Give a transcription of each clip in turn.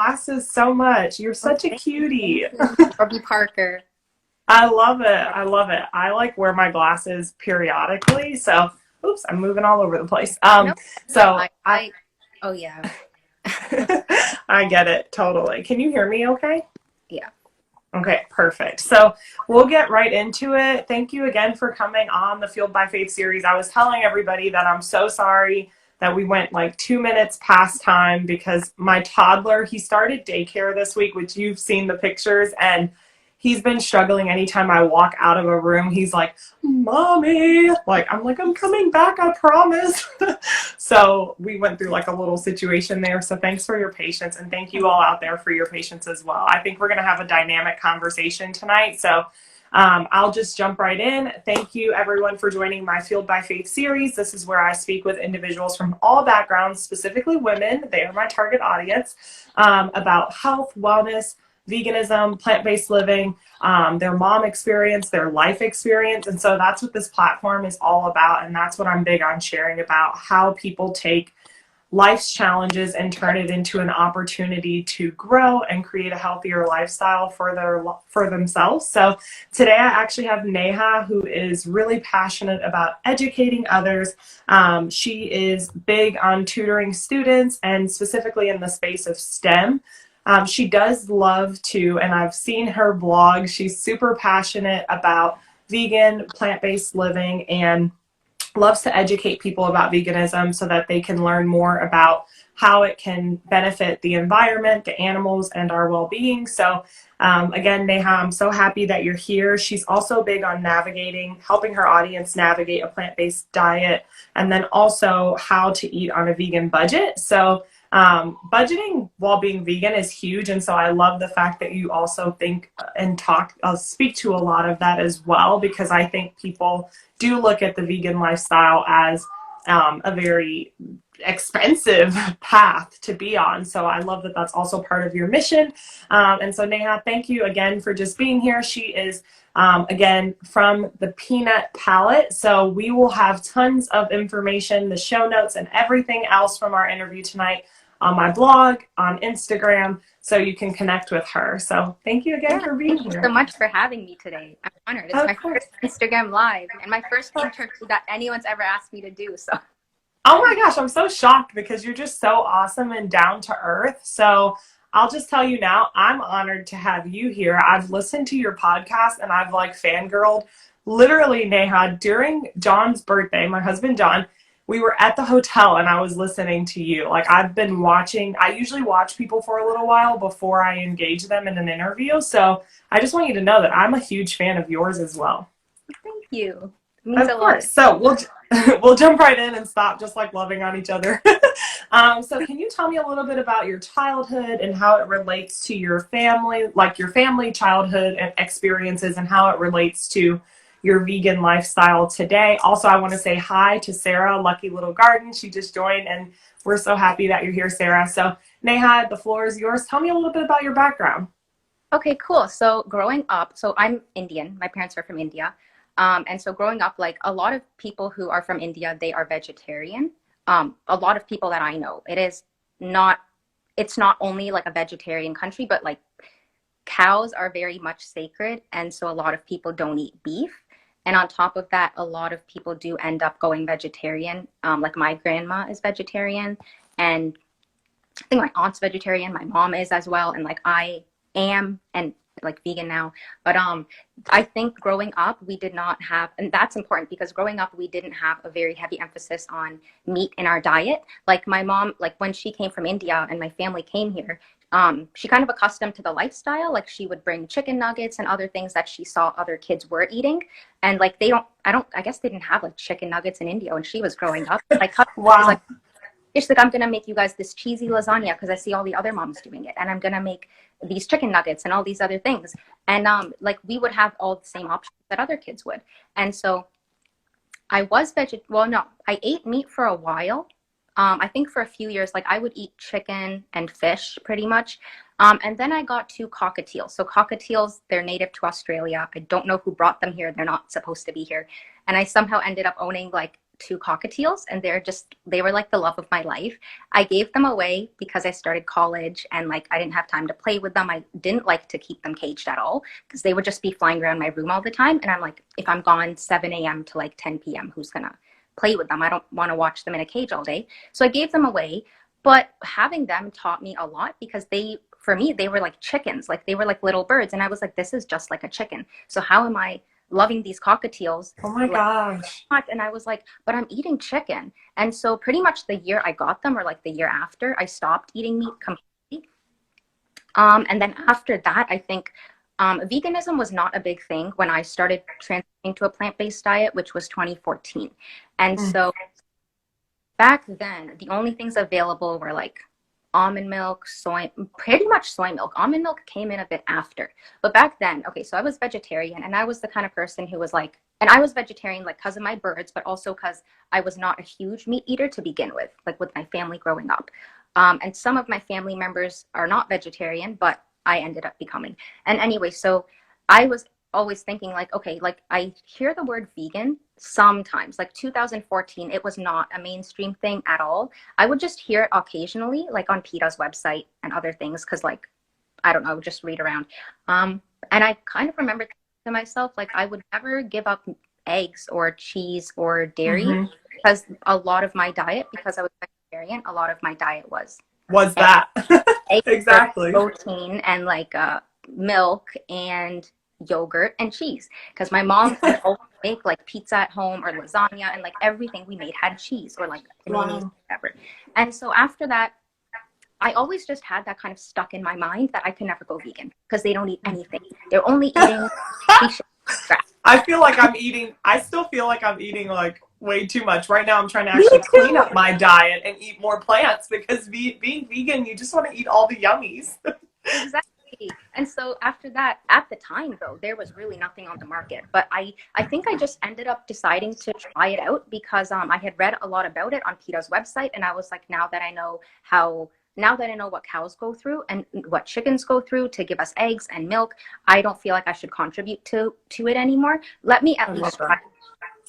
glasses so much. You're Oh, such a thank you. cutie. Thank you. Robbie Parker. I love it. I love it. I like wear my glasses periodically. So, oops, I'm moving all over the place. No, good. So I Oh yeah, I get it totally. Can you hear me okay? yeah. Okay, perfect. So we'll get right into it. Thank you again for coming on the Fueled by Faith series. I was telling everybody that I'm so sorry that we went like 2 minutes past time because my toddler, he started daycare this week, which you've seen the pictures, and he's been struggling anytime I walk out of a room. He's like, Mommy, I'm coming back, I promise. So we went through like a little situation there. So thanks for your patience, and thank you all out there for your patience as well. I think we're going to have a dynamic conversation tonight. So I'll just jump right in. Thank you everyone for joining my Fueled by Faith series. This is where I speak with individuals from all backgrounds, specifically women. They are my target audience, about health, wellness, veganism, plant-based living, their mom experience, their life experience. And so that's what this platform is all about. And that's what I'm big on sharing about, how people take life's challenges and turn it into an opportunity to grow and create a healthier lifestyle for themselves. So today I actually have Neha, who is really passionate about educating others. She is big on tutoring students and specifically in the space of STEM. She does love to, and I've seen her blog, she's super passionate about vegan, plant-based living, and loves to educate people about veganism so that they can learn more about how it can benefit the environment, the animals, and our well-being. So again, Neha, I'm so happy that you're here. She's also big on helping her audience navigate a plant-based diet, and then also how to eat on a vegan budget. So budgeting while being vegan is huge. And so I love the fact that you also think and speak to a lot of that as well, because I think people do look at the vegan lifestyle as a very expensive path to be on. So I love that that's also part of your mission. And so Neha, thank you again for just being here. She is again from the Peanut Palate. So we will have tons of information, the show notes and everything else from our interview tonight on my blog, on Instagram, so you can connect with her. So thank you again Yeah, for being thank you here. so much for having me today. I'm honored. It's Of my course. first Instagram live and my first interview that anyone's ever asked me to do. So Oh my gosh, I'm so shocked because you're just so awesome and down to earth. So I'll just tell you now, I'm honored to have you here. I've listened to your podcast and I've like fangirled literally, Neha, during John's birthday, my husband John, we were at the hotel and I was listening to you. Like I've been watching, I usually watch people for a little while before I engage them in an interview. So I just want you to know that I'm a huge fan of yours as well. thank you. It means Of a lot. course. So we'll jump right in and stop just like loving on each other. So can you tell me a little bit about your childhood and how it relates to your family, like your family childhood and experiences, and how it relates to your vegan lifestyle today? Also, I want to say hi to Sarah, Lucky Little Garden. She just joined, and we're so happy that you're here, Sarah. So Neha, the floor is yours. Tell me a little bit about your background. Okay, cool. So growing up, so I'm Indian. My parents are from India. And so growing up, like a lot of people who are from India, they are vegetarian. A lot of people that I know, it's not only like a vegetarian country, but like cows are very much sacred. And so a lot of people don't eat beef. And on top of that, a lot of people do end up going vegetarian. Like my grandma is vegetarian, and I think my aunt's vegetarian, my mom is as well, and like I am and like vegan now. But I think growing up we did not have, and that's important because growing up we didn't have a very heavy emphasis on meat in our diet. Like my mom, like when she came from India and my family came here, she kind of accustomed to the lifestyle. Like she would bring chicken nuggets and other things that she saw other kids were eating. And like I guess they didn't have like chicken nuggets in India when she was growing up. Like was Wow. like, she's like, I'm gonna make you guys this cheesy lasagna because I see all the other moms doing it, and I'm gonna make these chicken nuggets and all these other things. And like we would have all the same options that other kids would. And so I was well, no, I ate meat for a while. I think for a few years, like I would eat chicken and fish pretty much. And then I got to cockatiels. So cockatiels, they're native to Australia. I don't know who brought them here. They're not supposed to be here. And I somehow ended up owning like two cockatiels, and they were like the love of my life. I gave them away because I started college and like I didn't have time to play with them. I didn't like to keep them caged at all because they would just be flying around my room all the time. And I'm like, if I'm gone 7 a.m. to like 10 p.m., who's gonna play with them? I don't want to watch them in a cage all day. So I gave them away. But having them taught me a lot because for me, they were like chickens, like they were like little birds. And I was like, this is just like a chicken. So how am I loving these cockatiels? Oh my gosh. And I was like, but I'm eating chicken. And so pretty much the year I got them, or like the year after, I stopped eating meat completely. And then after that, I think veganism was not a big thing when I started transitioning to a plant-based diet, which was 2014. And so back then, the only things available were like almond milk, pretty much soy milk. Almond milk came in a bit after. But back then, okay, so I was vegetarian, and I was the kind of person who was like, and I was vegetarian like because of my birds, but also because I was not a huge meat eater to begin with, like with my family growing up. And some of my family members are not vegetarian, but I ended up becoming. And anyway, so I was always thinking like, okay, like I hear the word vegan sometimes, like 2014, it was not a mainstream thing at all. I would just hear it occasionally, like on PETA's website and other things, because like, I don't know, I would just read around. And I kind of remember to myself, like I would never give up eggs or cheese or dairy because a lot of my diet, because I was vegetarian, a lot of my diet was that. eggs, Exactly. protein, and like milk and yogurt and cheese, because my mom would always make like pizza at home or lasagna, and like everything we made had cheese or like mayonnaise or whatever. And so after that, I always just had that kind of stuck in my mind that I could never go vegan because they don't eat anything. They're only eating fish. I still feel like I'm eating like way too much. Right now I'm trying to actually clean up my diet and eat more plants because being vegan, you just want to eat all the yummies. Exactly. And so after that, at the time though, there was really nothing on the market. But I think I just ended up deciding to try it out because I had read a lot about it on PETA's website, and I was like, now that I know what cows go through and what chickens go through to give us eggs and milk, I don't feel like I should contribute to it anymore. Let me at least try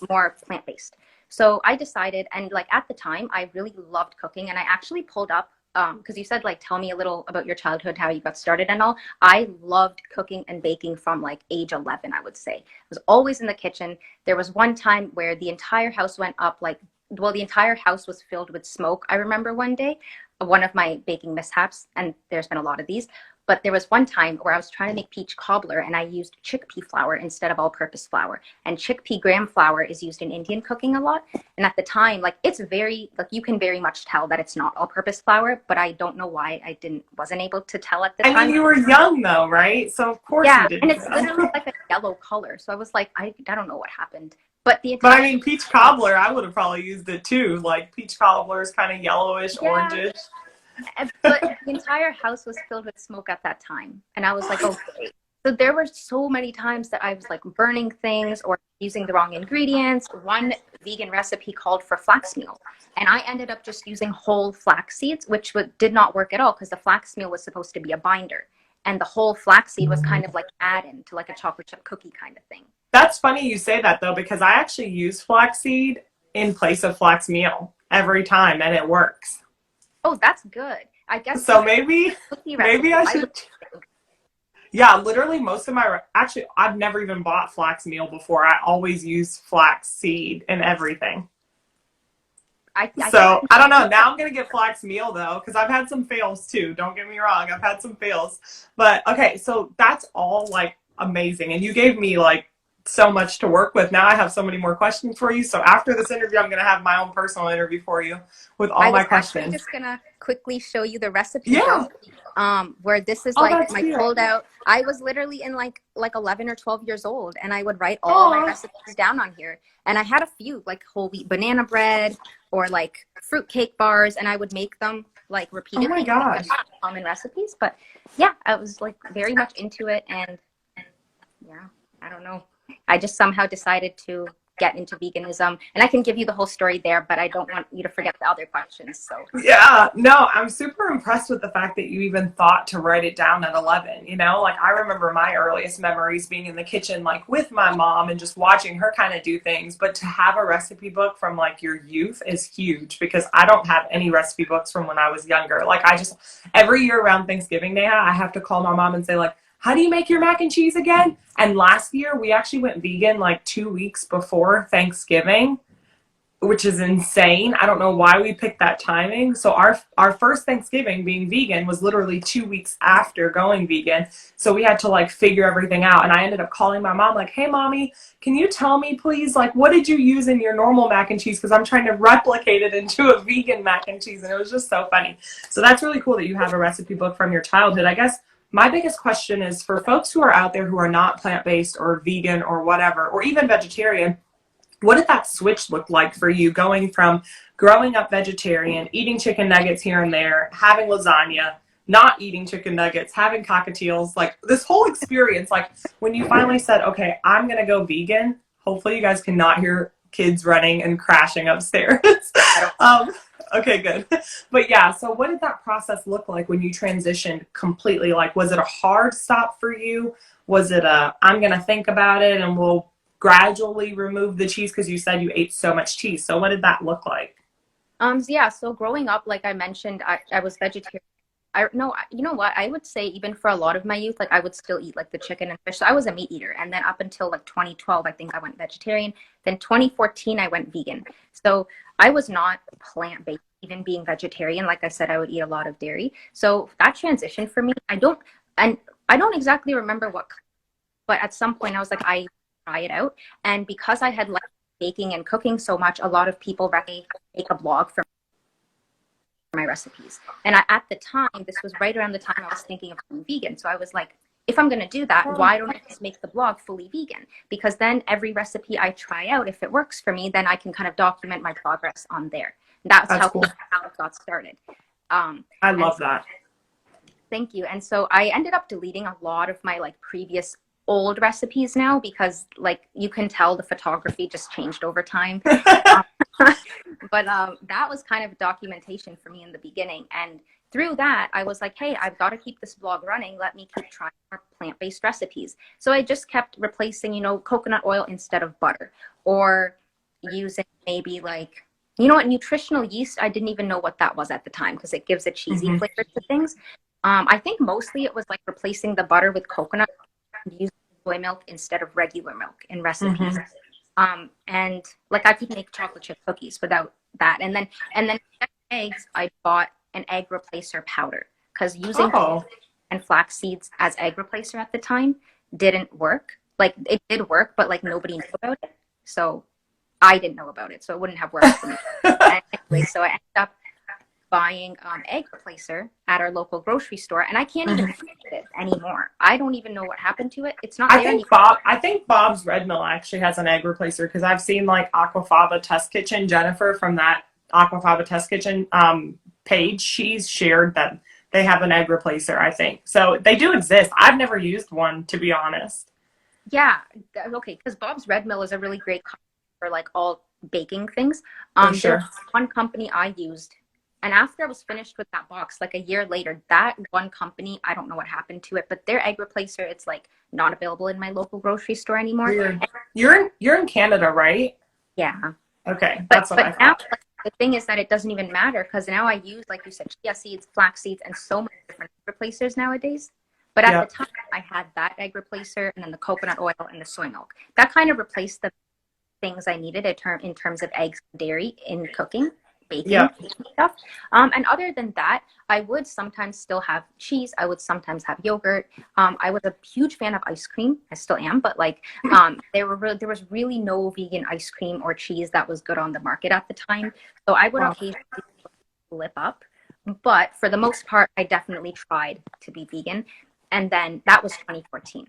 more plant-based. So I decided, and like at the time, I really loved cooking, and I actually pulled up because you said like tell me a little about your childhood, how you got started and all. I loved cooking and baking from like age 11, I would say. I was always in the kitchen. There was one time where the entire house went up, like, well, the entire house was filled with smoke. I remember one day, one of my baking mishaps, and there's been a lot of these, but there was one time where I was trying to make peach cobbler and I used chickpea flour instead of all-purpose flour. And chickpea gram flour is used in Indian cooking a lot. And at the time, like it's very, like you can very much tell that it's not all-purpose flour, but I don't know why wasn't able to tell at the time. I mean, you were young though, right? So of course you didn't. And it's literally like a yellow color. So I was like, I don't know what happened. But I mean, peach cobbler, I would have probably used it too. Like peach cobbler is kind of yellowish, orangish. But the entire house was filled with smoke at that time. And I was like, okay. So there were so many times that I was like burning things or using the wrong ingredients. One vegan recipe called for flax meal. And I ended up just using whole flax seeds, which did not work at all because the flax meal was supposed to be a binder. And the whole flaxseed was kind of like add-in to like a chocolate chip cookie kind of thing. That's funny you say that though, because I actually use flaxseed in place of flax meal every time, and it works. Oh, that's good. I guess so. Maybe I should. Yeah, literally most of actually, I've never even bought flax meal before. I always use flax seed in everything. I don't know. Now I'm going to get flax meal though, because I've had some fails too. Don't get me wrong. I've had some fails. But okay, so that's all like amazing. And you gave me like so much to work with. Now I have so many more questions for you. So after this interview, I'm going to have my own personal interview for you with all my questions. I'm just going to quickly show you the recipe. Yeah. Where this is like my pulled out. I was literally in like 11 or 12 years old, and I would write all my recipes down on here. And I had a few like whole wheat banana bread or like fruit cake bars, and I would make them like repeatedly. Oh my gosh. Common recipes. But yeah, I was like very much into it, and yeah, I don't know. I just somehow decided to get into veganism. And I can give you the whole story there, but I don't want you to forget the other questions. So Yeah, no, I'm super impressed with the fact that you even thought to write it down at 11. You know, like I remember my earliest memories being in the kitchen, like with my mom and just watching her kind of do things. But to have a recipe book from like your youth is huge because I don't have any recipe books from when I was younger. Like I just, every year around Thanksgiving, Neha, I have to call my mom and say, like, how do you make your mac and cheese again? And last year we actually went vegan like 2 weeks before Thanksgiving, which is insane. I don't know why we picked that timing. So our first Thanksgiving being vegan was literally 2 weeks after going vegan. So we had to like figure everything out. And I ended up calling my mom like, hey mommy, can you tell me please, like, what did you use in your normal mac and cheese? Because I'm trying to replicate it into a vegan mac and cheese. And it was just so funny. So that's really cool that you have a recipe book from your childhood. I guess my biggest question is for folks who are out there who are not plant-based or vegan or whatever, or even vegetarian, what did that switch look like for you going from growing up vegetarian, eating chicken nuggets here and there, having lasagna, not eating chicken nuggets, having cockatiels, like this whole experience, like when you finally said, okay, I'm going to go vegan. Hopefully you guys cannot hear kids running and crashing upstairs. Okay, good. But yeah, so what did that process look like when you transitioned completely? Like, was it a hard stop for you? Was it I'm going to think about it and we'll gradually remove the cheese because you said you ate so much cheese. So what did that look like? Yeah, so growing up, like I mentioned, I was vegetarian. No, you know what? I would say even for a lot of my youth, like I would still eat like the chicken and fish. So I was a meat eater. And then up until like 2012, I think I went vegetarian. Then 2014, I went vegan. So I was not plant-based, even being vegetarian. Like I said, I would eat a lot of dairy. So that transition for me, I don't exactly remember what, but at some point I was like, I try it out. And because I had liked baking and cooking so much, a lot of people recommend make a blog for my recipes. And at the time, this was right around the time I was thinking of being vegan. So I was like, if I'm going to do that, why don't I just make the blog fully vegan? Because then every recipe I try out, if it works for me, then I can kind of document my progress on there. That's how cool. How it got started. I love that. Thank you. And so I ended up deleting a lot of my like previous old recipes now because like you can tell the photography just changed over time. But that was kind of documentation for me in the beginning. And through that, I was like, hey, I've got to keep this blog running. Let me keep trying more plant-based recipes. So I just kept replacing, you know, coconut oil instead of butter, or using maybe like, you know what, nutritional yeast. I didn't even know what that was at the time because it gives a cheesy flavor to things. I think mostly it was like replacing the butter with coconut and using soy milk instead of regular milk in recipes. And like I could make chocolate chip cookies without that. And then eggs, I bought an egg replacer powder because using and flax seeds as egg replacer at the time didn't work. Like it did work, but like nobody knew about it. So I didn't know about it. So it wouldn't have worked for me. Anyway, so I ended up buying egg replacer at our local grocery store, and I can't even find it anymore. I don't even know what happened to it. It's not there anymore. I think Bob's Red Mill actually has an egg replacer because I've seen like Aquafaba Test Kitchen, Jennifer from that Aquafaba Test Kitchen page. She's shared that they have an egg replacer, I think. So they do exist. I've never used one, to be honest. Yeah, okay, because Bob's Red Mill is a really great company for like all baking things. There's one company I used. And after I was finished with that box, like a year later, that one company, I don't know what happened to it, but their egg replacer, it's like not available in my local grocery store anymore. You're in Canada, right? Yeah. Okay, that's what I thought. Now, like, the thing is that it doesn't even matter because now I use, like you said, chia seeds, flax seeds, and so many different egg replacers nowadays. But at the time, I had that egg replacer and then the coconut oil and the soy milk. That kind of replaced the things I needed in terms of eggs and dairy in cooking. Baking stuff. And other than that, I would sometimes still have cheese. I would sometimes have yogurt. I was a huge fan of ice cream. I still am, but like there was really no vegan ice cream or cheese that was good on the market at the time. So I would occasionally flip up. But for the most part, I definitely tried to be vegan. And then that was 2014.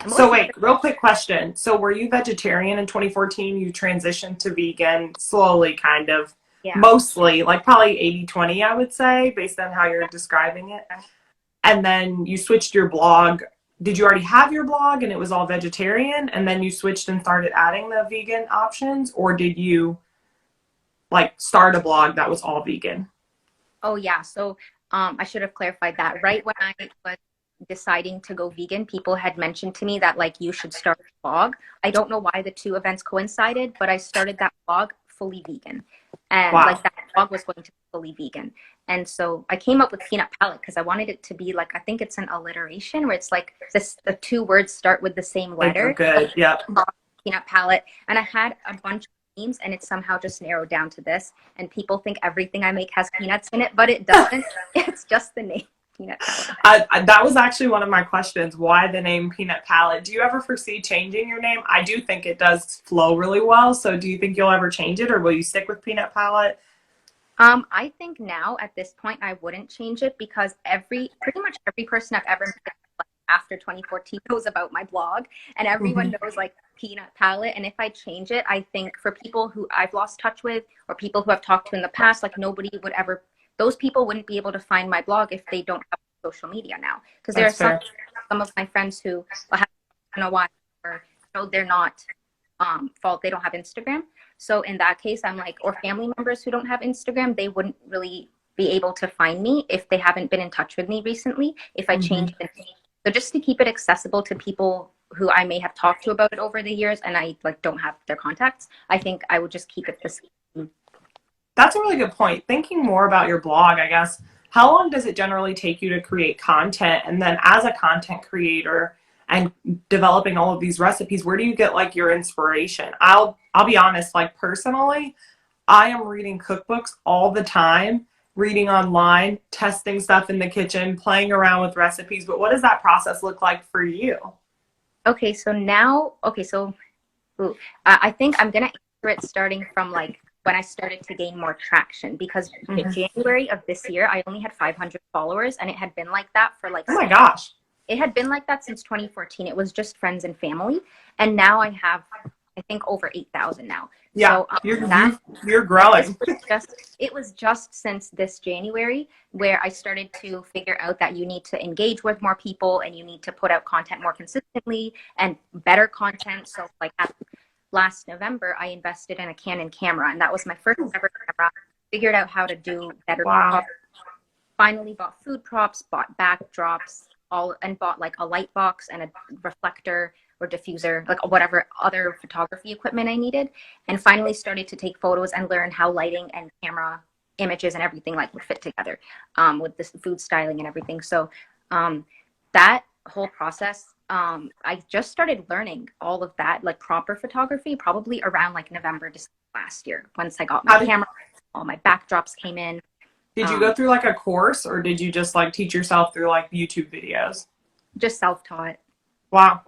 So wait, real quick question. So were you vegetarian in 2014? You transitioned to vegan slowly, kind of. Yeah. Mostly, like probably 80-20, I would say, based on how you're describing it. And then you switched your blog did you already have your blog and it was all vegetarian and then you switched and started adding the vegan options, or did you like start a blog that was all vegan? Oh yeah, so I should have clarified that. Right when I was deciding to go vegan, people had mentioned to me that like you should start a blog. I don't know why the two events coincided, but I started that blog fully vegan. And Wow. like that blog was going to be fully vegan. And so I came up with Peanut Palate because I wanted it to be like, I think it's an alliteration where it's like this, the two words start with the same They go letter. good. Yep. Peanut Palate. And I had a bunch of names and it somehow just narrowed down to this. And people think everything I make has peanuts in it, but it doesn't. It's just the name, Peanut Palate. That was actually one of my questions. Why the name Peanut Palate? Do you ever foresee changing your name? I do think it does flow really well. So do you think you'll ever change it, or will you stick with Peanut Palate? I think now at this point I wouldn't change it because pretty much every person I've ever met after 2014 knows about my blog, and everyone knows like Peanut Palate. And if I change it, I think for people who I've lost touch with or people who I've talked to in the past, like nobody would ever, those people wouldn't be able to find my blog if they don't have social media now. Because there are some of my friends who have in a while, or they're not they don't have Instagram. So in that case, I'm like, or family members who don't have Instagram, they wouldn't really be able to find me if they haven't been in touch with me recently, if I change it. So just to keep it accessible to people who I may have talked to about it over the years and I like don't have their contacts, I think I would just keep it the same. That's a really good point. Thinking more about your blog, I guess, how long does it generally take you to create content? And then as a content creator and developing all of these recipes, where do you get like your inspiration? I'll be honest, like personally, I am reading cookbooks all the time, reading online, testing stuff in the kitchen, playing around with recipes. But what does that process look like for you? Okay, so I think I'm gonna answer it starting from like when I started to gain more traction, because in January of this year, I only had 500 followers, and it had been like that for like, oh my gosh, it had been like that since 2014. It was just friends and family, and now I have, I think, over 8,000 now. Yeah, so, you're growing. It was just since this January where I started to figure out that you need to engage with more people and you need to put out content more consistently and better content. So like last November, I invested in a Canon camera, and that was my first ever camera. Figured out how to do better. Wow. Finally bought food props, bought backdrops, and bought like a light box and a reflector or diffuser, like whatever other photography equipment I needed, and finally started to take photos and learn how lighting and camera images and everything like would fit together with this food styling and everything. So that whole process, I just started learning all of that, like proper photography, probably around like November, December last year. Once I got my camera, all my backdrops came in. Did you go through like a course, or did you just like teach yourself through like YouTube videos? Just self-taught. Wow.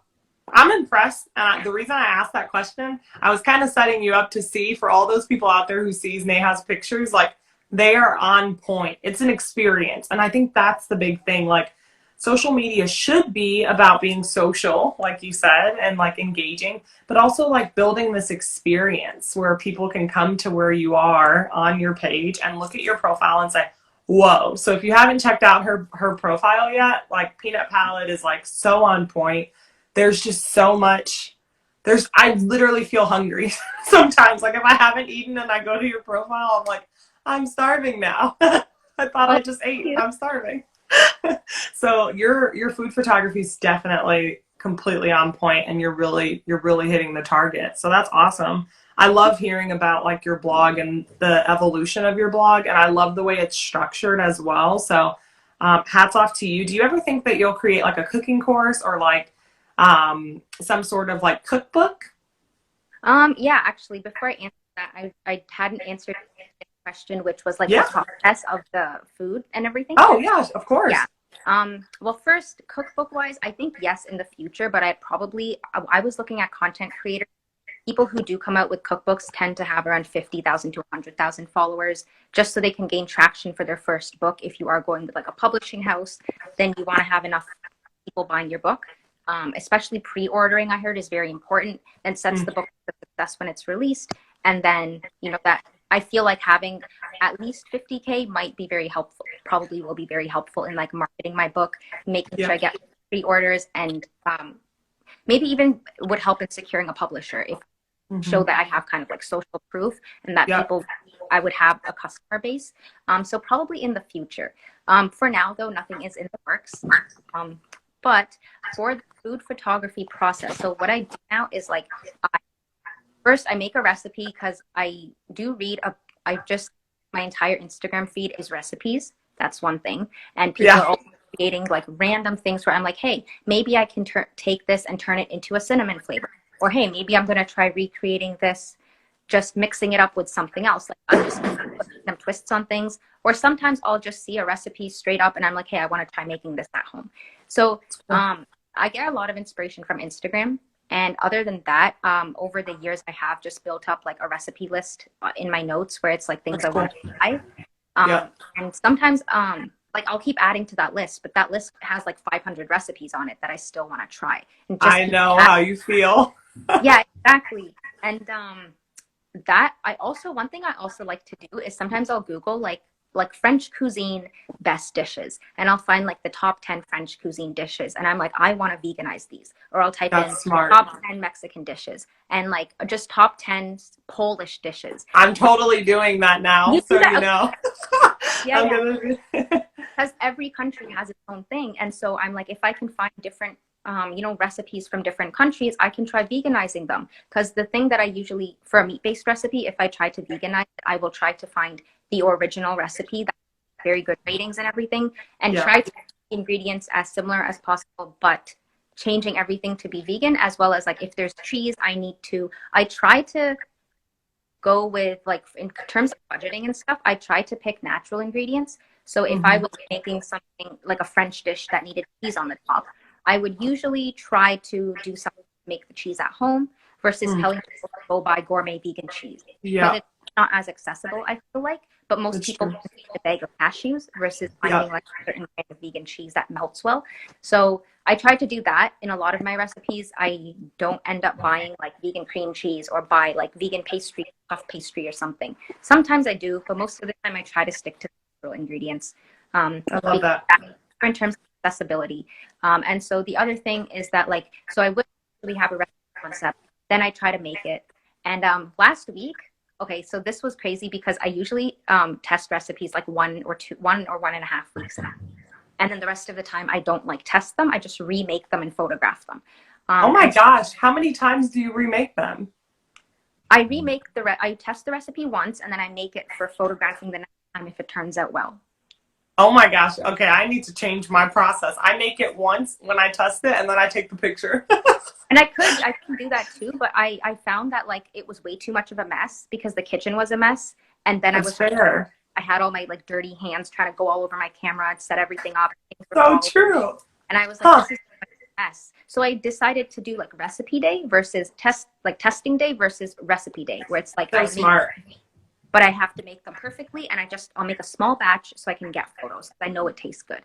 I'm impressed. And the reason I asked that question, I was kind of setting you up to see for all those people out there who sees Neha's pictures, like they are on point. It's an experience. And I think that's the big thing. Like social media should be about being social, like you said, and like engaging, but also like building this experience where people can come to where you are on your page and look at your profile and say, whoa. So if you haven't checked out her profile yet, like Peanut Palate is like so on point. There's just so much. I literally feel hungry sometimes. Like if I haven't eaten and I go to your profile, I'm like, I'm starving now. I thought I just ate. I'm starving. So your food photography is definitely completely on point, and you're really hitting the target. So that's awesome. I love hearing about like your blog and the evolution of your blog, and I love the way it's structured as well. So hats off to you. Do you ever think that you'll create like a cooking course or like some sort of like cookbook? Yeah, actually, before I answer that, I hadn't answered the question, which was like the process of the food and everything. Oh yeah, of course. Yeah. Well, first, cookbook wise, I think yes in the future, but I was looking at content creators. People who do come out with cookbooks tend to have around 50,000 to 100,000 followers, just so they can gain traction for their first book. If you are going with like a publishing house, then you want to have enough people buying your book. Especially pre-ordering, I heard, is very important and sets the book for success when it's released. And then, that I feel like having at least 50K might be very helpful, probably will be very helpful in like marketing my book, making sure I get pre-orders, and maybe even would help in securing a publisher if show that I have kind of like social proof and that people, I would have a customer base. So probably in the future. For now, though, nothing is in the works. But for the food photography process, so what I do now is like, first I make a recipe because I do read my entire Instagram feed is recipes. That's one thing. And people are also creating like random things where I'm like, hey, maybe I can take this and turn it into a cinnamon flavor. Or hey, maybe I'm going to try recreating this, just mixing it up with something else. Like I'm just putting some twists on things. Or sometimes I'll just see a recipe straight up and I'm like, hey, I want to try making this at home. So I get a lot of inspiration from Instagram. And other than that, over the years, I have just built up like a recipe list in my notes where it's like things I want to try. And sometimes like I'll keep adding to that list, but that list has like 500 recipes on it that I still want to try. And just I know how you feel. Yeah, exactly. And that one thing I also like to do is sometimes I'll Google like French cuisine best dishes, and I'll find like the top 10 French cuisine dishes, and I'm like, I want to veganize these. Or I'll type in top 10 Mexican dishes and like just top 10 Polish dishes. I'm totally doing that now, so you know. Because every country has its own thing, and so I'm like, if I can find different recipes from different countries, I can try veganizing them. Because the thing that I usually, for a meat-based recipe, if I try to veganize it, I will try to find the original recipe that has very good ratings and everything, and try to make ingredients as similar as possible, but changing everything to be vegan, as well as like if there's cheese, I try to go with like, in terms of budgeting and stuff, I try to pick natural ingredients. So if I was making something like a French dish that needed cheese on the top, I would usually try to do something to make the cheese at home versus telling people to go buy gourmet vegan cheese. But it's not as accessible, I feel like. But most people can eat a bag of cashews versus finding like a certain kind of vegan cheese that melts well. So I try to do that in a lot of my recipes. I don't end up buying like vegan cream cheese or buy like vegan pastry, puff pastry or something. Sometimes I do, but most of the time I try to stick to natural ingredients. I love that. In terms of accessibility. And so the other thing is that like, so I would really have a recipe concept, then I try to make it. And last week, okay, so this was crazy because I usually test recipes like 1 or 1.5 weeks. And then the rest of the time I don't like test them. I just remake them and photograph them. Oh my gosh. How many times do you remake them? I remake I test the recipe once and then I make it for photographing the next time if it turns out well. Oh my gosh. Okay, I need to change my process. I make it once when I test it and then I take the picture. And I can do that too, but I found that like it was way too much of a mess because the kitchen was a mess. And then I had all my like dirty hands trying to go all over my camera and set everything up. So true. And I was like, this is a mess. So I decided to do like recipe day versus testing day versus recipe day, where it's like smart. But I have to make them perfectly, and I'll make a small batch so I can get photos because I know it tastes good.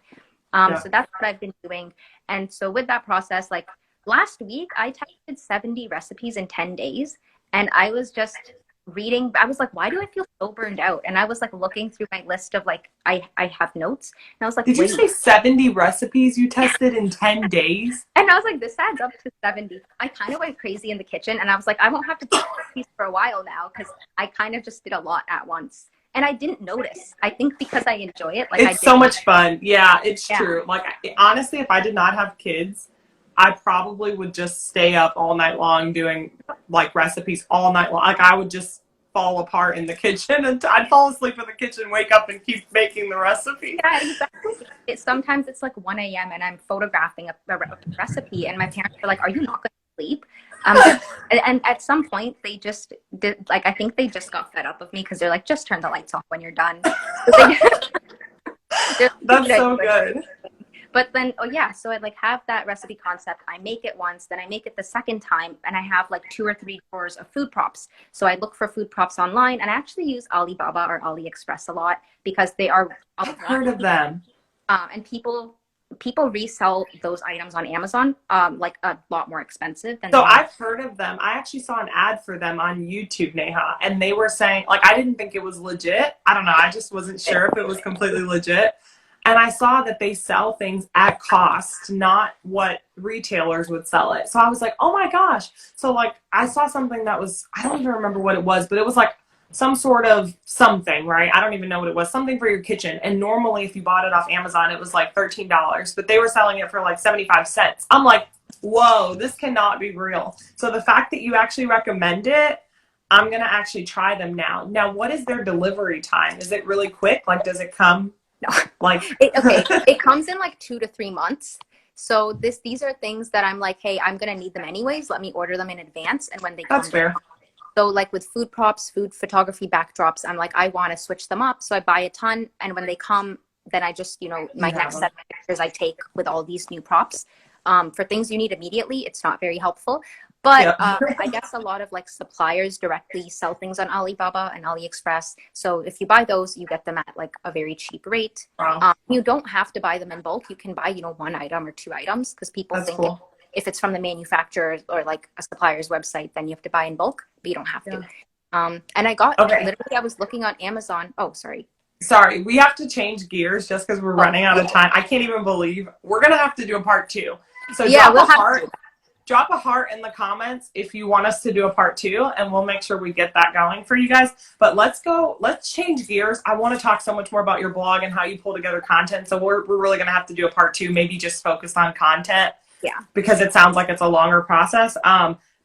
So that's what I've been doing. And so with that process, like last week, I tested 70 recipes in 10 days, and I was just reading. I was like, why do I feel so burned out? And I was like looking through my list of like, I have notes, and I was like, did you say 70 recipes you tested in 10 days? And I was like, this adds up to 70. I kind of went crazy in the kitchen, and I was like, I won't have to do recipes for a while now because I kind of just did a lot at once. And I didn't notice. I think because I enjoy it. Like it's so much fun. Yeah, it's true. Like honestly, if I did not have kids, I probably would just stay up all night long doing like recipes all night long. Like I would just fall apart in the kitchen and I'd fall asleep in the kitchen, wake up and keep making the recipe. Yeah, exactly. Sometimes it's like 1 a.m. and I'm photographing a recipe and my parents are like, are you not going to sleep? And at some point they just did, like, I think they just got fed up of me because they're like, just turn the lights off when you're done. That's so good. But then, so I like have that recipe concept. I make it once, then I make it the second time, and I have like 2 or 3 drawers of food props. So I look for food props online, and I actually use Alibaba or AliExpress a lot because they are. I've heard of them. And people resell those items on Amazon, like a lot more expensive than. So I've heard of them. I actually saw an ad for them on YouTube, Neha, and they were saying like I didn't think it was legit. I don't know. I just wasn't sure if it was completely legit. And I saw that they sell things at cost, not what retailers would sell it. So I was like, oh my gosh. So like I saw something that was, I don't even remember what it was, but it was like some sort of something, right? I don't even know what it was, something for your kitchen. And normally if you bought it off Amazon, it was like $13, but they were selling it for like 75 cents. I'm like, whoa, this cannot be real. So the fact that you actually recommend it, I'm going to actually try them now. Now, what is their delivery time? Is it really quick? Like, does it come No. like, It comes in like 2 to 3 months. So these are things that I'm like, hey, I'm gonna need them anyways. Let me order them in advance, and when they that's come, fair. so like with food props, food photography backdrops, I'm like, I want to switch them up, so I buy a ton, and when they come, then I just, my next set of pictures I take with all these new props. For things you need immediately, it's not very helpful. But Yep. I guess a lot of like suppliers directly sell things on Alibaba and AliExpress. So if you buy those, you get them at like a very cheap rate. Wow. You don't have to buy them in bulk. You can buy, one item or two items, because people That's think cool. if it's from the manufacturer or like a supplier's website, then you have to buy in bulk, but you don't have to. And I got, Okay. literally, I was looking on Amazon. Oh, sorry. Sorry, we have to change gears just because we're running out of time. I can't even believe we're going to have to do a part 2. So Yeah, we'll have to. Drop a heart in the comments if you want us to do a part 2, and we'll make sure we get that going for you guys. But let's change gears. I want to talk so much more about your blog and how you pull together content. So we're really going to have to do a part 2, maybe just focused on content. Yeah. Because it sounds like it's a longer process.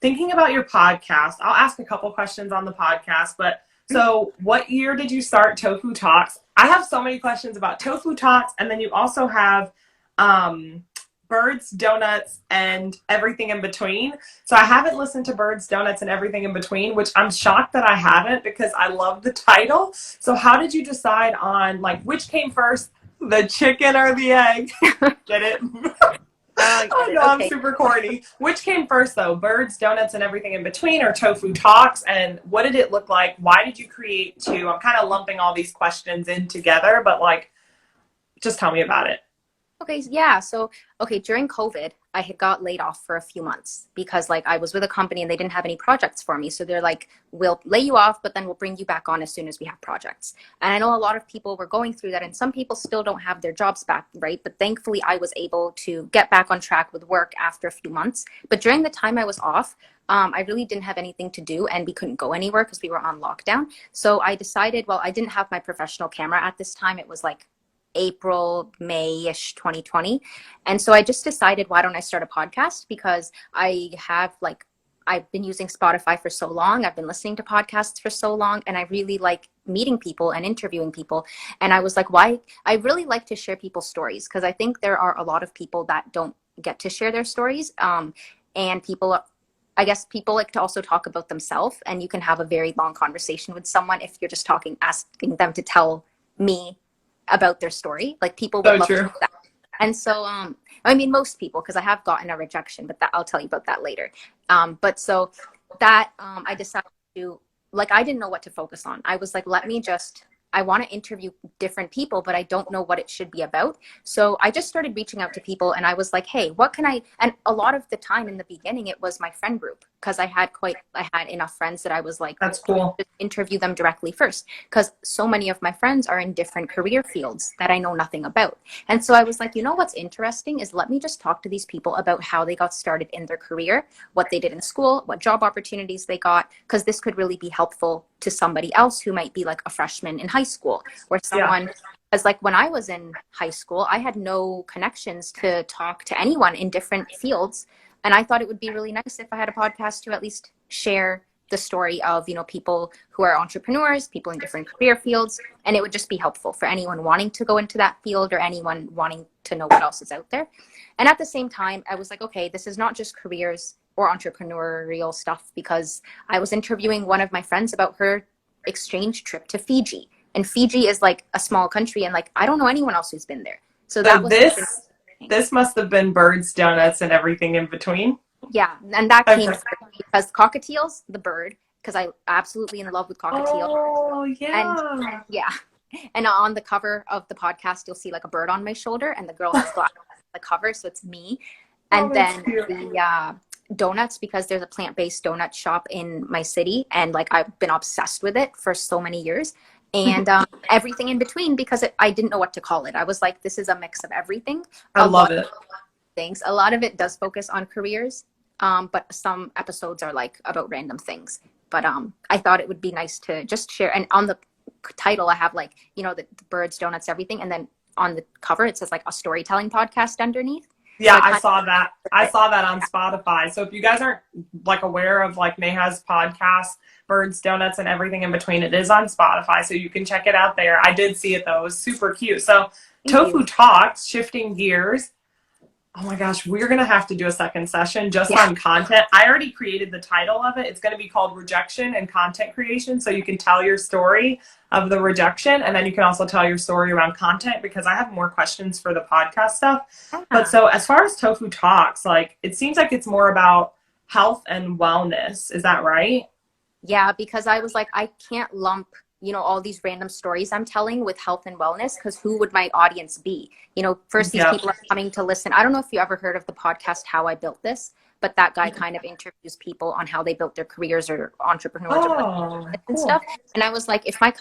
Thinking about your podcast, I'll ask a couple questions on the podcast, but so what year did you start Tofu Talks? I have so many questions about Tofu Talks, and then you also have Birds, Donuts, and Everything in Between. So I haven't listened to Birds, Donuts, and Everything in Between, which I'm shocked that I haven't because I love the title. So how did you decide on like which came first, the chicken or the egg? Get it? Oh no, I'm super corny. Which came first though? Birds, Donuts, and Everything in Between, or Tofu Talks? And what did it look like? Why did you create 2? I'm kind of lumping all these questions in together, but like, just tell me about it. Okay, yeah. So, during COVID, I had got laid off for a few months because like I was with a company and they didn't have any projects for me. So they're like, we'll lay you off, but then we'll bring you back on as soon as we have projects. And I know a lot of people were going through that, and some people still don't have their jobs back, right? But thankfully I was able to get back on track with work after a few months. But during the time I was off, I really didn't have anything to do, and we couldn't go anywhere because we were on lockdown. So I decided, well, I didn't have my professional camera at this time. It was like April, May-ish 2020. And so I just decided, why don't I start a podcast? Because I've been using Spotify for so long. I've been listening to podcasts for so long, and I really like meeting people and interviewing people. And I was like, why? I really like to share people's stories, because I think there are a lot of people that don't get to share their stories. And I guess people like to also talk about themselves, and you can have a very long conversation with someone if you're just asking them to tell me about their story. Like people would love to do that. And so I mean most people, because I have gotten a rejection, but I'll tell you about that later. But so that I decided to, like, I didn't know what to focus on. I was like, I want to interview different people, but I don't know what it should be about. So I just started reaching out to people, and I was like, hey, what can I, and a lot of the time in the beginning, it was my friend group, because I had enough friends that I was like, that's cool, just interview them directly first, because so many of my friends are in different career fields that I know nothing about. And so I was like, what's interesting is, let me just talk to these people about how they got started in their career, what they did in school, what job opportunities they got, because this could really be helpful to somebody else who might be like a freshman in high school, or someone, as like when I was in high school, I had no connections to talk to anyone in different fields. And I thought it would be really nice if I had a podcast to at least share the story of, people who are entrepreneurs, people in different career fields. And it would just be helpful for anyone wanting to go into that field, or anyone wanting to know what else is out there. And at the same time, I was like, okay, this is not just careers or entrepreneurial stuff, because I was interviewing one of my friends about her exchange trip to Fiji. And Fiji is like a small country, and like I don't know anyone else who's been there. So that was this must have been Birds, Donuts, and Everything in Between. Yeah, and that came because cockatiels, the bird, because I absolutely in love with cockatiels. Oh yeah. And yeah, and on the cover of the podcast, you'll see like a bird on my shoulder, and the girl has glasses on the cover, so it's me. And then the donuts, because there's a plant-based donut shop in my city, and like I've been obsessed with it for so many years. and everything in between, because I didn't know what to call it. I was like, this is a mix of everything. I A love lot it. things. A lot of it does focus on careers, but some episodes are like about random things. But I thought it would be nice to just share. And on the title, I have like, you know, the birds, donuts, everything. And then on the cover, it says like a storytelling podcast underneath. So Yeah, I I kind saw that. I of, saw that on Spotify. So if you guys aren't like aware of like Neha's podcast, Birds, Donuts, and everything in between, it is on Spotify. So you can check it out there. I did see it though. It was super cute. So thank Tofu you. Talks, shifting gears. Oh my gosh, we're going to have to do a second session just Yeah. on content. I already created the title of it. It's going to be called Rejection and Content Creation. So you can tell your story of the rejection, and then you can also tell your story around content, because I have more questions for the podcast stuff. But Yeah. so as far as Tofu Talks, like it seems like it's more about health and wellness. Is that right? Yeah, because I was like, I can't lump, you know, all these random stories I'm telling with health and wellness, because who would my audience be? You know, first, these Yeah. people are coming to listen. I don't know if you ever heard of the podcast How I Built This, but that guy kind of interviews people on how they built their careers, or entrepreneurs, or Oh, and cool. stuff. And I was like, if my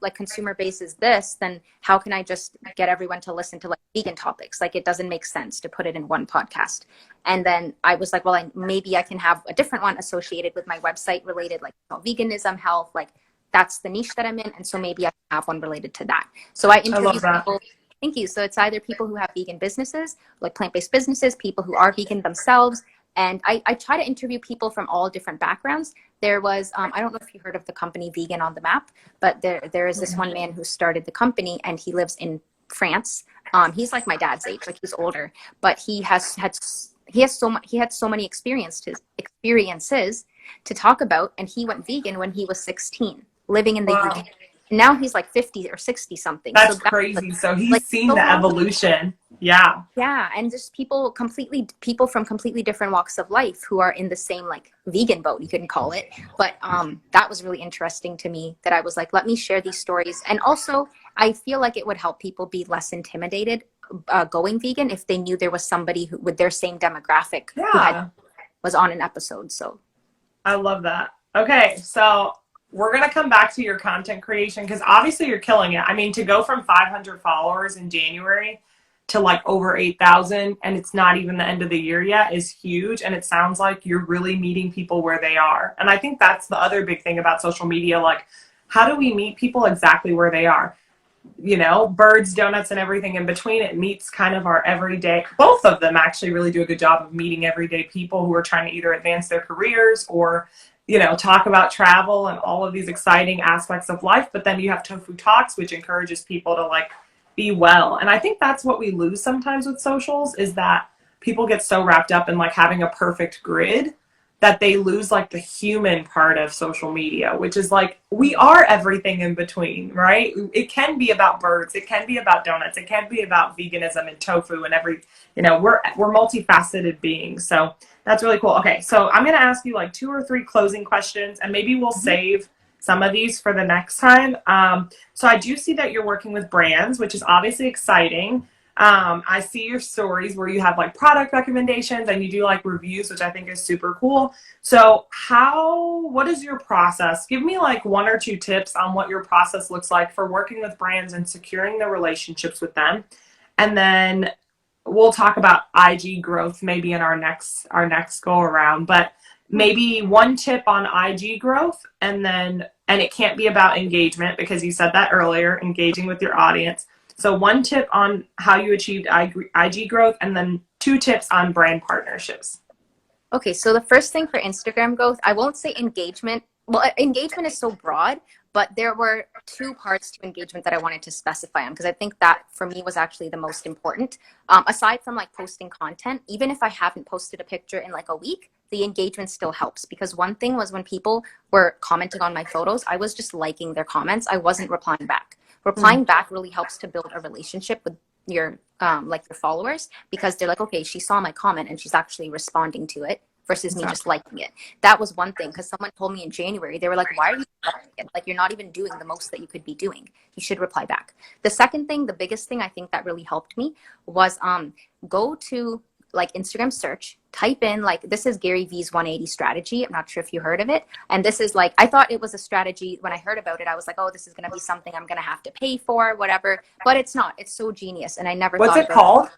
like consumer base is this, then how can I just get everyone to listen to like vegan topics? Like, it doesn't make sense to put it in one podcast. And then I was like, well, maybe I can have a different one associated with my website related, like veganism, health, like that's the niche that I'm in. And so maybe I can have one related to that. So I I love interview that. people. Thank you. So it's either people who have vegan businesses, like plant-based businesses, people who are vegan themselves. And I try to interview people from all different backgrounds. There was, I don't know if you heard of the company Vegan on the Map, but there is this one man who started the company, and he lives in France. He's like my dad's age, like he's older, but he had so many experiences to talk about, and he went vegan when he was 16, living in the Wow. UK. And now he's like 50 or 60 something. So That's that's crazy. So like he's seen so the long. evolution. Yeah. Yeah, and just people from completely different walks of life who are in the same like vegan boat, you couldn't call it. But that was really interesting to me, that I was like, let me share these stories. And also, I feel like it would help people be less intimidated going vegan if they knew there was somebody who with their same demographic who had Yeah. was on an episode. So I love that. Okay, so we're going to come back to your content creation, because obviously you're killing it. I mean, to go from 500 followers in January to like over 8,000, and it's not even the end of the year yet, is huge. And it sounds like you're really meeting people where they are. And I think that's the other big thing about social media. Like, how do we meet people exactly where they are? You know, birds, donuts, and everything in between. It meets kind of our everyday. Both of them actually really do a good job of meeting everyday people who are trying to either advance their careers or, you know, talk about travel and all of these exciting aspects of life. But then you have Tofu Talks, which encourages people to like be well. And I think that's what we lose sometimes with socials, is that people get so wrapped up in like having a perfect grid that they lose like the human part of social media, which is like, we are everything in between, right? It can be about birds, it can be about donuts, it can be about veganism and tofu and every, you know, we're multifaceted beings. So that's really cool. Okay, so I'm gonna ask you like 2 or 3 closing questions, and maybe we'll save some of these for the next time. So I do see that you're working with brands, which is obviously exciting. I see your stories where you have like product recommendations and you do like reviews, which I think is super cool. So what is your process? Give me like 1 or 2 tips on what your process looks like for working with brands and securing the relationships with them. And then we'll talk about IG growth maybe in our next go around, but maybe 1 tip on IG growth, and it can't be about engagement, because you said that earlier, engaging with your audience. So 1 tip on how you achieved IG growth, and then 2 tips on brand partnerships. okay, so the first thing for Instagram growth, I won't say engagement. Well, engagement is so broad, but there were 2 parts to engagement that I wanted to specify on, because I think that for me was actually the most important. Aside from like posting content, even if I haven't posted a picture in like a week, the engagement still helps, because one thing was when people were commenting on my photos, I was just liking their comments. I wasn't replying back. Replying back really helps to build a relationship with your like your followers, because they're like, okay, she saw my comment and she's actually responding to it, versus me just liking it. That was one thing, because someone told me in January, they were like, why are you liking it? Like, you're not even doing the most that you could be doing. You should reply back. The second thing, the biggest thing I think that really helped me was go to like Instagram search, type in like, this is Gary V's 180 strategy. I'm not sure if you heard of it. And this is like, I thought it was a strategy. When I heard about it, I was like, oh, this is going to be something I'm going to have to pay for, whatever. But it's not. It's so genius. And I never What's thought it about called? it.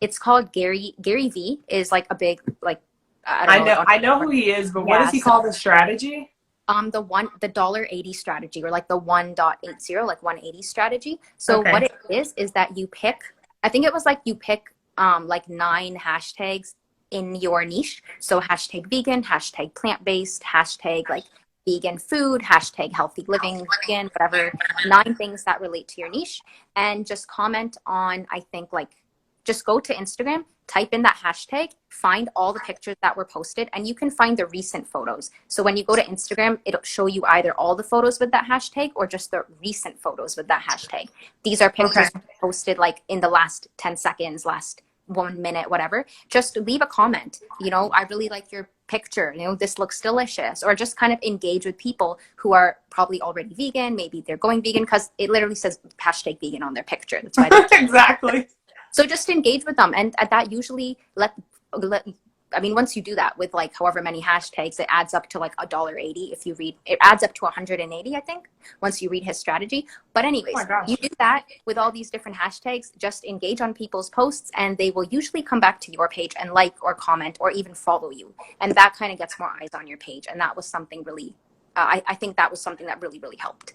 It's called Gary V is like a big, like, I don't know. I know who he is, but what does he call the strategy? The $1.80 strategy, or like the 1.80, like 180 strategy. So Okay. what it is that you pick, I think it was like you pick like 9 hashtags in your niche. So hashtag vegan, hashtag plant-based, hashtag like vegan food, hashtag healthy living, vegan, whatever, 9 things that relate to your niche, and just comment on, I think like, just go to Instagram, type in that hashtag, find all the pictures that were posted, and you can find the recent photos. So when you go to Instagram, it'll show you either all the photos with that hashtag or just the recent photos with that hashtag. These are pictures posted like in the last 10 seconds, last 1 minute, whatever. Just leave a comment. You know, I really like your picture. You know, this looks delicious. Or just kind of engage with people who are probably already vegan. Maybe they're going vegan, because it literally says hashtag vegan on their picture. That's why Exactly. So just engage with them, and that usually I mean, once you do that with like however many hashtags, it adds up to like $1.80. If you read, it adds up to 180, I think, once you read his strategy. But anyways, you do that with all these different hashtags, just engage on people's posts, and they will usually come back to your page and like or comment or even follow you. And that kind of gets more eyes on your page. And that was something really, I think that was something that really, really helped.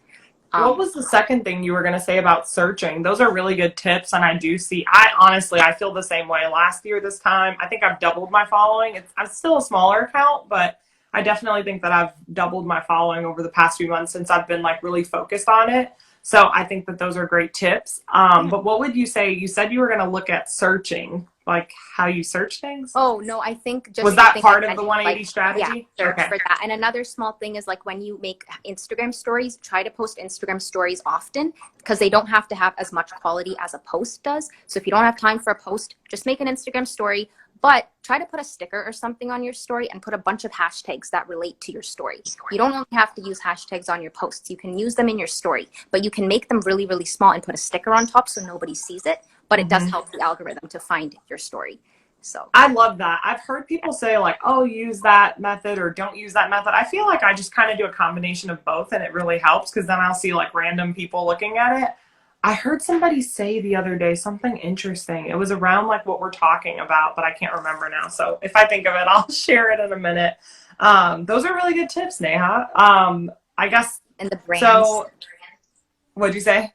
What was the second thing you were going to say about searching? Those are really good tips. And I feel the same way. Last year, this time, I think I've doubled my following. I'm still a smaller account, but I definitely think that I've doubled my following over the past few months since I've been like really focused on it. So I think that those are great tips. But what would you say? You said you were going to look at searching, like how you search things. Oh, no, I think just was that part of the 180 like, strategy? Yeah, search for that. And another small thing is like when you make Instagram stories, try to post Instagram stories often, because they don't have to have as much quality as a post does. So if you don't have time for a post, just make an Instagram story, but try to put a sticker or something on your story and put a bunch of hashtags that relate to your story. You don't only have to use hashtags on your posts. You can use them in your story, but you can make them really, really small and put a sticker on top so nobody sees it. But it does help the algorithm to find your story. So I love that. I've heard people say like, oh, use that method or don't use that method. I feel like I just kind of do a combination of both, and it really helps, because then I'll see like random people looking at it. I heard somebody say the other day something interesting. It was around like what we're talking about, but I can't remember now. So if I think of it, I'll share it in a minute. Those are really good tips, Neha. I guess. And the brands. So what'd you say?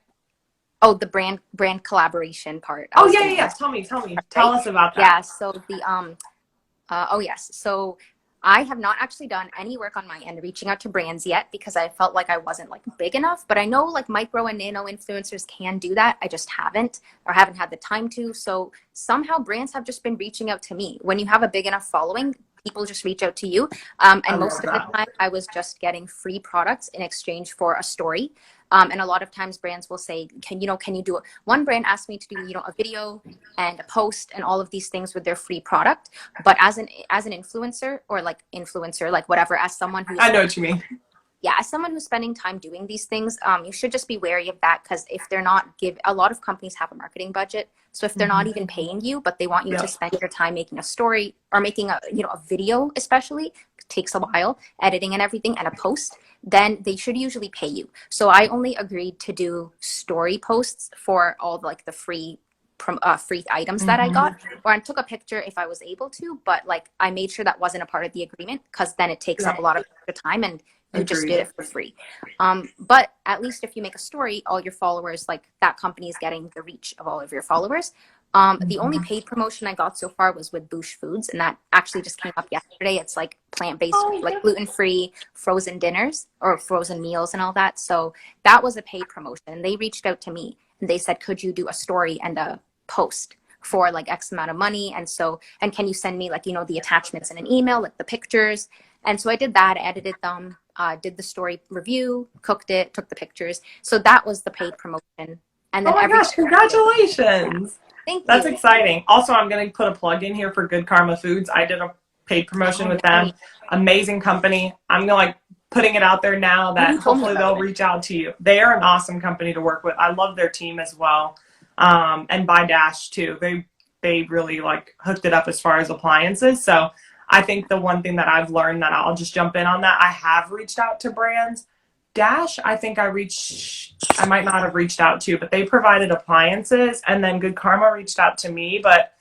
Oh, the brand collaboration part. Oh, yeah. Tell me. Tell us about that. Yeah, so the, oh yes. So I have not actually done any work on my end reaching out to brands yet, because I felt like I wasn't like big enough, but I know like micro and nano influencers can do that. I just haven't, or haven't had the time to. So somehow brands have just been reaching out to me. When you have a big enough following, people just reach out to you. And most of the time I was just getting free products in exchange for a story. And a lot of times brands will say, can you do it? One brand asked me to do, a video and a post and all of these things with their free product. But as an influencer, like whatever, as someone who's, I know what you mean. Yeah, as someone who's spending time doing these things, you should just be wary of that, because if they're not a lot of companies have a marketing budget. So if they're not even paying you, but they want you to spend your time making a story or making a video, especially takes a while, editing and everything, and a post, then they should usually pay you. So I only agreed to do story posts for all the free items that I got, or I took a picture if I was able to, but like I made sure that wasn't a part of the agreement, because then it takes up a lot of extra time and you just did it for free. But at least if you make a story, all your followers, like that company is getting the reach of all of your followers. The only paid promotion I got so far was with Boosh Foods, and that actually just came up yesterday. It's like plant-based, like gluten-free frozen dinners or frozen meals and all that. So that was a paid promotion. They reached out to me and they said, could you do a story and a post for like X amount of money? And can you send me the attachments in an email, like the pictures? And so I did that, edited them, did the story review, cooked it, took the pictures. So that was the paid promotion. And then gosh, congratulations. Thank you. That's exciting. Also, I'm going to put a plug in here for Good Karma Foods. I did a paid promotion with them. Amazing company. I'm going putting it out there now that hopefully they'll reach out to you. They are an awesome company to work with. I love their team as well. And by Dash too. they really like hooked it up as far as appliances. So I think the one thing that I've learned, that I'll just jump in on that, I have reached out to brands. Dash, I think I might not have reached out to, but they provided appliances, and then Good Karma reached out to me, but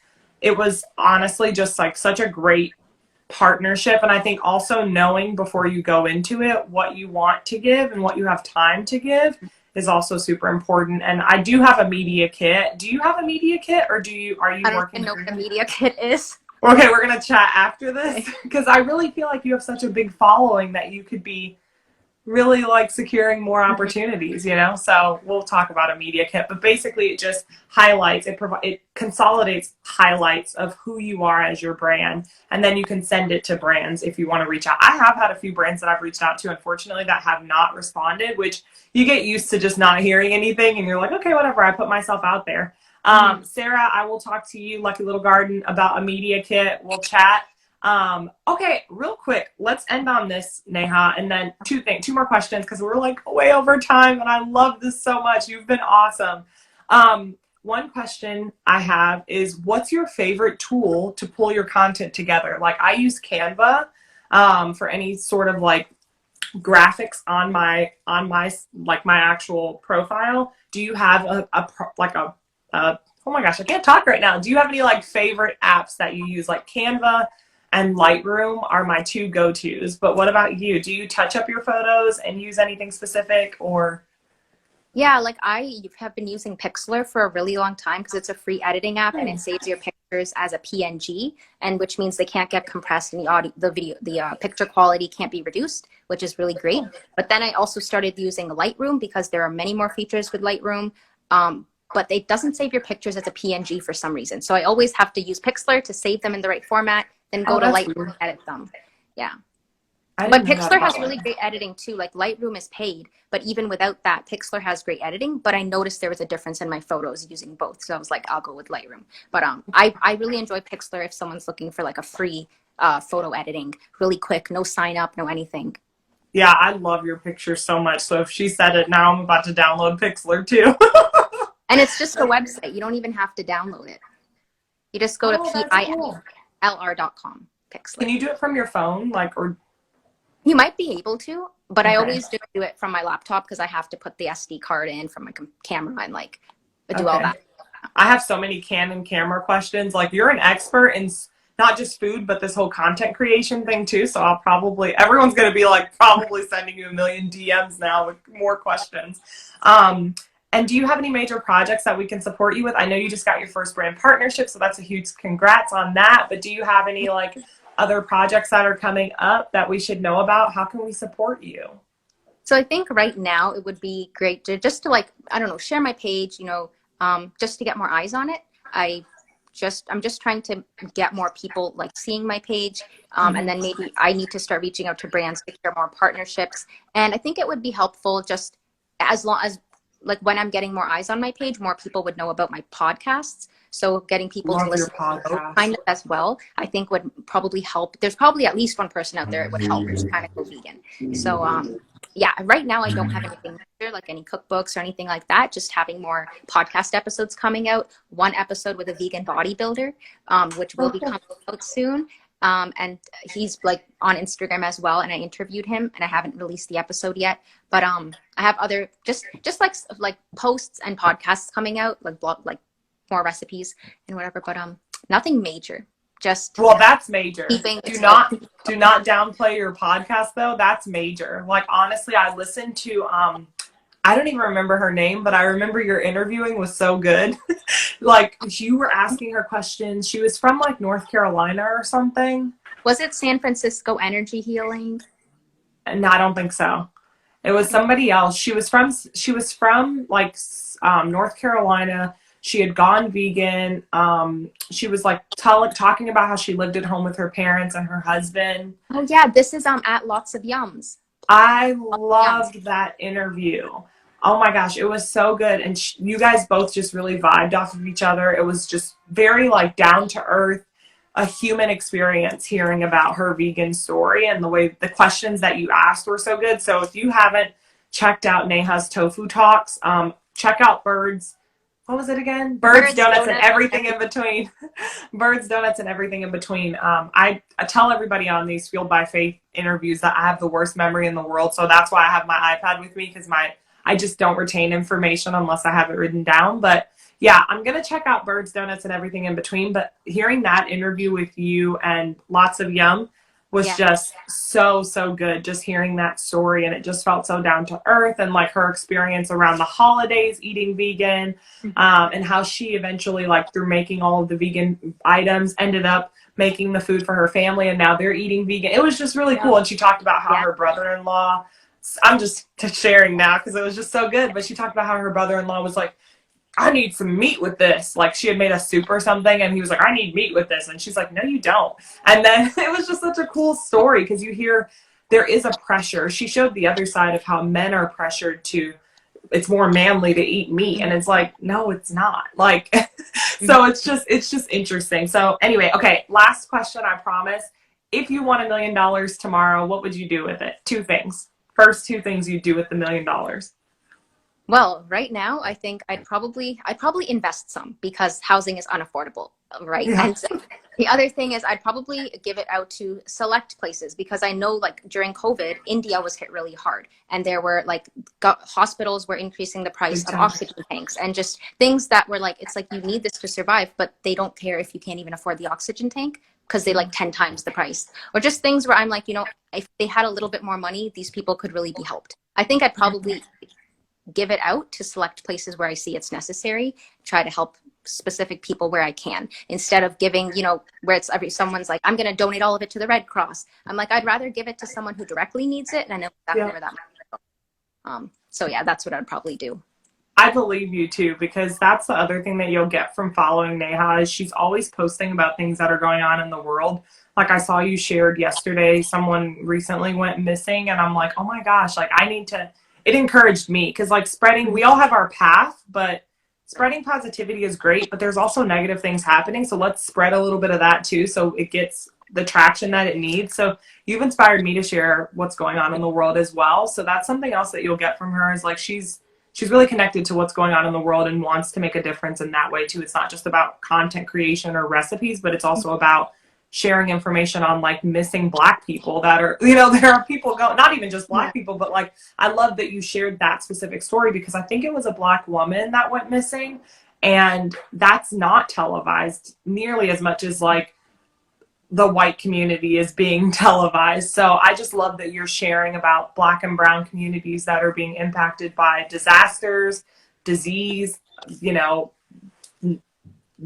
it was honestly just like such a great partnership. And I think also knowing before you go into it what you want to give and what you have time to give is also super important. And I do have a media kit. Do you have a media kit, or are you I don't working even know what a media kit is. Okay, we're gonna chat after this, because I really feel like you have such a big following that you could be really like securing more opportunities, you know? So we'll talk about a media kit, but basically it just highlights, it consolidates highlights of who you are as your brand. And then you can send it to brands if you want to reach out. I have had a few brands that I've reached out to, unfortunately, that have not responded, which you get used to just not hearing anything. And you're like, okay, whatever, I put myself out there. Sarah, I will talk to you, Lucky Little Garden, about a media kit. We'll chat. Okay, real quick, let's end on this, Neha, and then two more questions, because we're like way over time, and I love this so much. You've been awesome. One question I have is, what's your favorite tool to pull your content together? Like, I use Canva for any sort of like graphics on my like my actual profile. Do you have oh my gosh, I can't talk right now. Do you have any like favorite apps that you use? Like Canva and Lightroom are my two go-tos. But what about you? Do you touch up your photos and use anything specific, or? Yeah, like I have been using Pixlr for a really long time because it's a free editing app and it saves your pictures as a PNG, and which means they can't get compressed and the picture quality can't be reduced, which is really great. But then I also started using Lightroom because there are many more features with Lightroom. But it doesn't save your pictures as a PNG for some reason. So I always have to use Pixlr to save them in the right format, then go to Lightroom and edit them. Yeah. But Pixlr has really great editing too. Like Lightroom is paid, but even without that, Pixlr has great editing. But I noticed there was a difference in my photos using both. So I was like, I'll go with Lightroom. But I really enjoy Pixlr if someone's looking for like a free photo editing, really quick, no sign up, no anything. Yeah, I love your pictures so much. So if she said it, now I'm about to download Pixlr too. And it's just a website. You don't even have to download it. You just go to PILR.com. Pixlr. Can you do it from your phone, or? You might be able to, but okay. I always do it from my laptop because I have to put the SD card in from my camera and like do all that. I have so many Canon camera questions. Like, you're an expert in not just food, but this whole content creation thing too. So everyone's going to be like probably sending you a million DMs now with more questions. And do you have any major projects that we can support you with? I know you just got your first brand partnership, so that's a huge congrats on that. But do you have any like other projects that are coming up that we should know about? How can we support you? So I think right now it would be great to like, I don't know, share my page, just to get more eyes on it. I'm just trying to get more people like seeing my page. And then maybe I need to start reaching out to brands to share more partnerships. And I think it would be helpful just as long as like when I'm getting more eyes on my page, more people would know about my podcasts. So getting people to listen kind of as well, I think would probably help. There's probably at least one person out there it would help who's kind of go vegan. So yeah, right now I don't have anything major, like any cookbooks or anything like that. Just having more podcast episodes coming out. One episode with a vegan bodybuilder, which will be coming out soon. And he's like on Instagram as well, and I interviewed him, and I haven't released the episode yet, but I have other just like posts and podcasts coming out, like more recipes and whatever, but nothing major. Well, that's major. Do not downplay your podcast though. That's major. Like, honestly, I listened to I don't even remember her name, but I remember your interviewing was so good. Like, you were asking her questions. She was from like North Carolina or something. Was it San Francisco Energy Healing? No, I don't think so. It was somebody else. She was from like North Carolina. She had gone vegan. She was like talking about how she lived at home with her parents and her husband. Oh yeah, this is at Lots of Yums. I loved that interview. Oh my gosh, it was so good. And you guys both just really vibed off of each other. It was just very like down to earth, a human experience hearing about her vegan story, and the way the questions that you asked were so good. So if you haven't checked out Neha's Tofu Talks, check out Bird's what was it again? Birds, Birds, donuts, and donuts, everything in everything. between. Birds, donuts, and everything in between. I tell everybody on these Fueled by Faith interviews that I have the worst memory in the world. So that's why I have my iPad with me, because I just don't retain information unless I have it written down. But yeah, I'm going to check out Birds, Donuts, and everything in between. But hearing that interview with you and lots of yum was Yeah. just so, so good. Just hearing that story, and it just felt so down to earth, and like her experience around the holidays eating vegan, and how she eventually, like through making all of the vegan items, ended up making the food for her family, and now they're eating vegan. It was just really Yeah. cool. And she talked about how Yeah. her brother-in-law, I'm just sharing now because it was just so good, but she talked about how her brother-in-law was like, I need some meat with this. Like she had made a soup or something, and he was like, I need meat with this. And she's like, no, you don't. And then it was just such a cool story, because you hear there is a pressure. She showed the other side of how men are pressured to, it's more manly to eat meat. And it's like, no, it's not. Like, so it's just interesting. So anyway, okay, last question, I promise. If you won $1 million tomorrow, what would you do with it? Two things. First two things you'd do with $1 million. Well, right now, I think I'd probably invest some because housing is unaffordable, right? Yeah. And so the other thing is I'd probably give it out to select places because I know like during COVID, India was hit really hard, and there were like hospitals were increasing the price of oxygen tanks and just things that were like, it's like you need this to survive, but they don't care if you can't even afford the oxygen tank because they like 10 times the price, or just things where I'm like, if they had a little bit more money, these people could really be helped. I think I'd probably give it out to select places where I see it's necessary, try to help specific people where I can, instead of giving, where it's someone's like, I'm going to donate all of it to the Red Cross. I'm like, I'd rather give it to someone who directly needs it, and I know exactly where that might go. So yeah, that's what I'd probably do. I believe you too, because that's the other thing that you'll get from following Neha is she's always posting about things that are going on in the world. Like I saw you shared yesterday, someone recently went missing, and I'm like, oh my gosh, like I need to, it encouraged me, because like spreading, we all have our path, but spreading positivity is great, but there's also negative things happening. So let's spread a little bit of that too, so it gets the traction that it needs. So you've inspired me to share what's going on in the world as well. So that's something else that you'll get from her, is like she's really connected to what's going on in the world and wants to make a difference in that way too. It's not just about content creation or recipes, but it's also about sharing information on like missing Black people that are, there are people not even just Black people, but like, I love that you shared that specific story, because I think it was a Black woman that went missing, and that's not televised nearly as much as like the white community is being televised. So I just love that you're sharing about Black and brown communities that are being impacted by disasters, disease,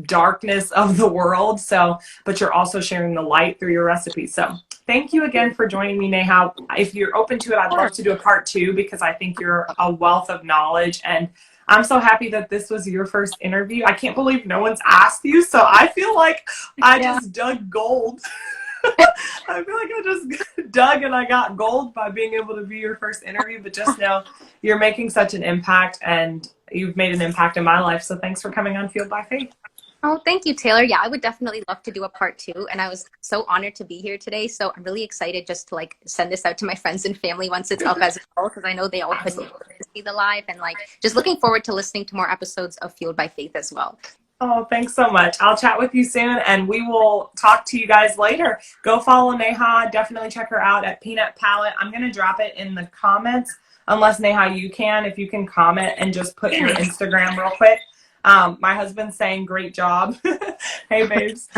darkness of the world. So, but you're also sharing the light through your recipes. So thank you again for joining me, Neha. If you're open to it, I'd love to do a part 2, because I think you're a wealth of knowledge, and I'm so happy that this was your first interview. I can't believe no one's asked you. So I feel like I just dug gold. I feel like I just dug and I got gold by being able to be your first interview. But just know you're making such an impact, and you've made an impact in my life. So thanks for coming on Fueled by Faith. Oh, thank you, Taylor. Yeah, I would definitely love to do a part 2. And I was so honored to be here today. So I'm really excited just to like send this out to my friends and family once it's up as well, because I know they all couldn't see the live, and like just looking forward to listening to more episodes of Fueled by Faith as well. Oh, thanks so much. I'll chat with you soon, and we will talk to you guys later. Go follow Neha. Definitely check her out at Peanut Palate. I'm going to drop it in the comments, unless Neha, if you can comment and just put your Instagram real quick. My husband's saying great job. Hey babes.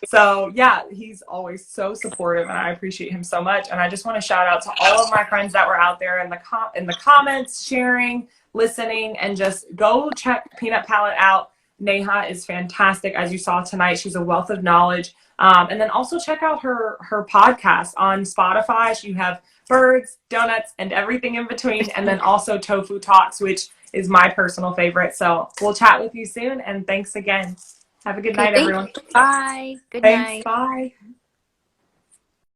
So yeah, he's always so supportive, and I appreciate him so much. And I just want to shout out to all of my friends that were out there in the comments, sharing, listening, and just go check Peanut Palate out. Neha is fantastic. As you saw tonight, she's a wealth of knowledge. And then also check out her podcast on Spotify. You have Birds, Donuts, and everything in between. And then also Tofu Talks, which is my personal favorite. So we'll chat with you soon. And thanks again. Have a good night, everyone. Bye. Good Thanks. night. Bye.